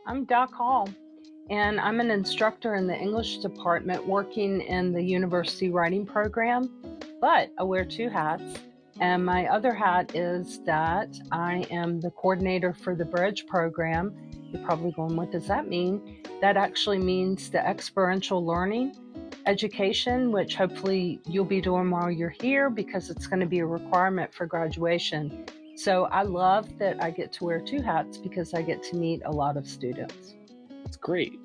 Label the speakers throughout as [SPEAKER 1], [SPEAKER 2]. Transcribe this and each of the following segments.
[SPEAKER 1] I'm Doc Hall, and I'm an instructor in the English department working in the university writing program, but I wear two hats. And my other hat is that I am the coordinator for the Bridge program. You're probably going, what does that mean? That actually means the experiential learning education, which hopefully you'll be doing while you're here because it's going to be a requirement for graduation. So I love that I get to wear two hats because I get to meet a lot of students.
[SPEAKER 2] It's great.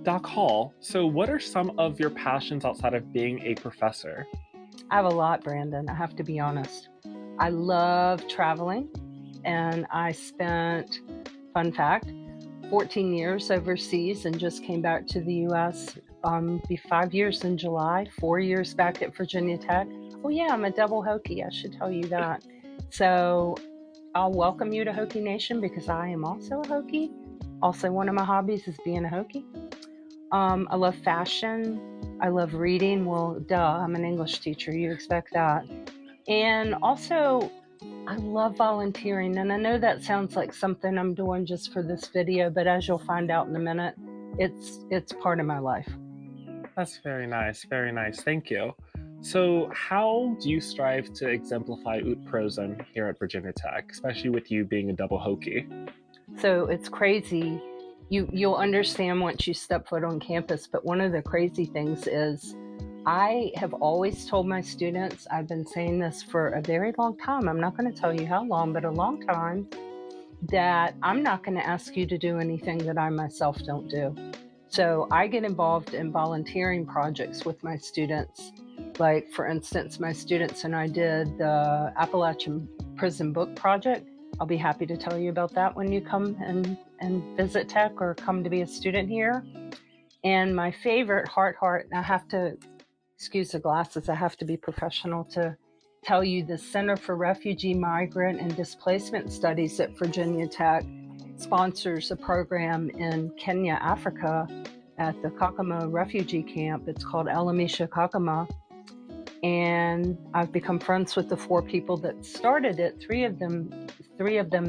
[SPEAKER 2] Doc Hall, so what are some of your passions outside of being a professor?
[SPEAKER 1] I have a lot, Brandon, I have to be honest. I love traveling, and I spent, fun fact, 14 years overseas and just came back to the US. Be 5 years in July, 4 years back at Virginia Tech. Oh yeah, I'm a double Hokie, I should tell you that. So I'll welcome you to Hokie Nation because I am also a Hokie. Also, one of my hobbies is being a Hokie. I love fashion. I love reading. Well, duh, I'm an English teacher. You expect that. And also, I love volunteering. And I know that sounds like something I'm doing just for this video, but as you'll find out in a minute, it's part of my life.
[SPEAKER 2] That's very nice, very nice. Thank you. So, how do you strive to exemplify Prosim here at Virginia Tech, especially with you being a double Hokie?
[SPEAKER 1] So it's crazy. You'll understand once you step foot on campus, but one of the crazy things is I have always told my students, I've been saying this for a very long time, I'm not going to tell you how long, but a long time, that I'm not going to ask you to do anything that I myself don't do. So I get involved in volunteering projects with my students. Like, for instance, my students and I did the Appalachian Prison Book Project. I'll be happy to tell you about that when you come and visit Tech or come to be a student here. And my favorite heart, and I have to, excuse the glasses, I have to be professional to tell you the Center for Refugee, Migrant, and Displacement Studies at Virginia Tech sponsors a program in Kenya, Africa, at the Kakuma refugee camp. It's called Elamisha Kakuma. And I've become friends with the four people that started it. Three of them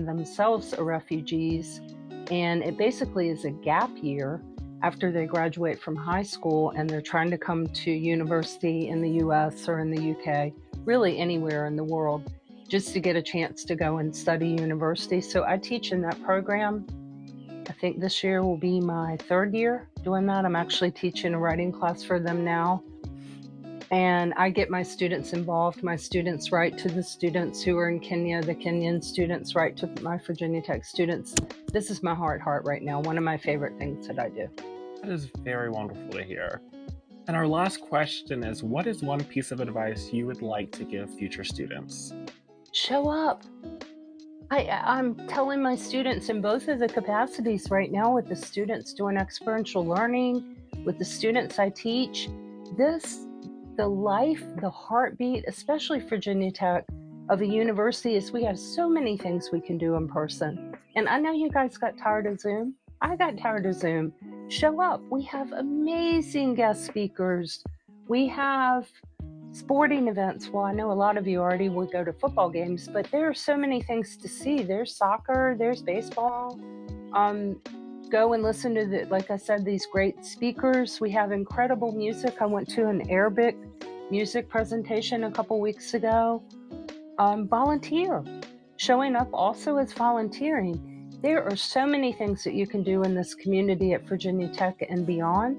[SPEAKER 1] themselves are refugees. And it basically is a gap year after they graduate from high school and they're trying to come to university in the US or in the UK, really anywhere in the world, just to get a chance to go and study university. So I teach in that program. I think this year will be my third year doing that. I'm actually teaching a writing class for them now. And I get my students involved. My students write to the students who are in Kenya. The Kenyan students write to my Virginia Tech students. This is my heart right now. One of my favorite things that I do.
[SPEAKER 2] That is very wonderful to hear. And our last question is, what is one piece of advice you would like to give future students?
[SPEAKER 1] Show up. I'm telling my students in both of the capacities right now, with the students doing experiential learning, with the students I teach, the life, the heartbeat, especially Virginia Tech, of a university is we have so many things we can do in person. And I know you guys got tired of Zoom. I got tired of Zoom. Show up. We have amazing guest speakers. We have sporting events. Well, I know a lot of you already would go to football games, but there are so many things to see. There's soccer, there's baseball. Go and listen to like I said, these great speakers. We have incredible music. I went to an Arabic music presentation a couple weeks ago. Volunteer. Showing up also is volunteering. There are so many things that you can do in this community at Virginia Tech and beyond.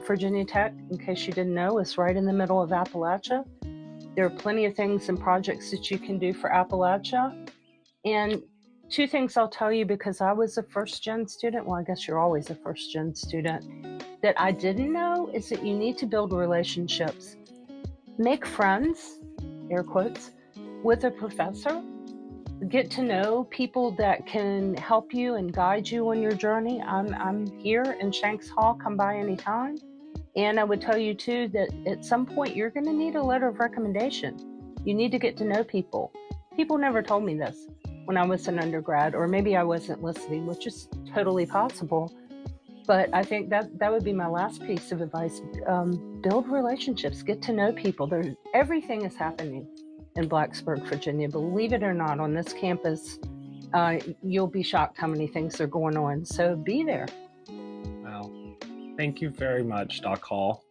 [SPEAKER 1] Virginia Tech, in case you didn't know, is right in the middle of Appalachia. There are plenty of things and projects that you can do for Appalachia. And two things I'll tell you, because I was a first-gen student, well, I guess you're always a first-gen student, that I didn't know is that you need to build relationships. Make friends, air quotes, with a professor. Get to know people that can help you and guide you on your journey. I'm here in Shanks Hall. Come by anytime. And I would tell you too that at some point you're going to need a letter of recommendation. You need to get to know people. People never told me this when I was an undergrad, or maybe I wasn't listening, which is totally possible. But I think that would be my last piece of advice. Build relationships, get to know people. Everything is happening in Blacksburg, Virginia. Believe it or not, on this campus, you'll be shocked how many things are going on. So be there.
[SPEAKER 2] Wow. Thank you very much, Doc Hall.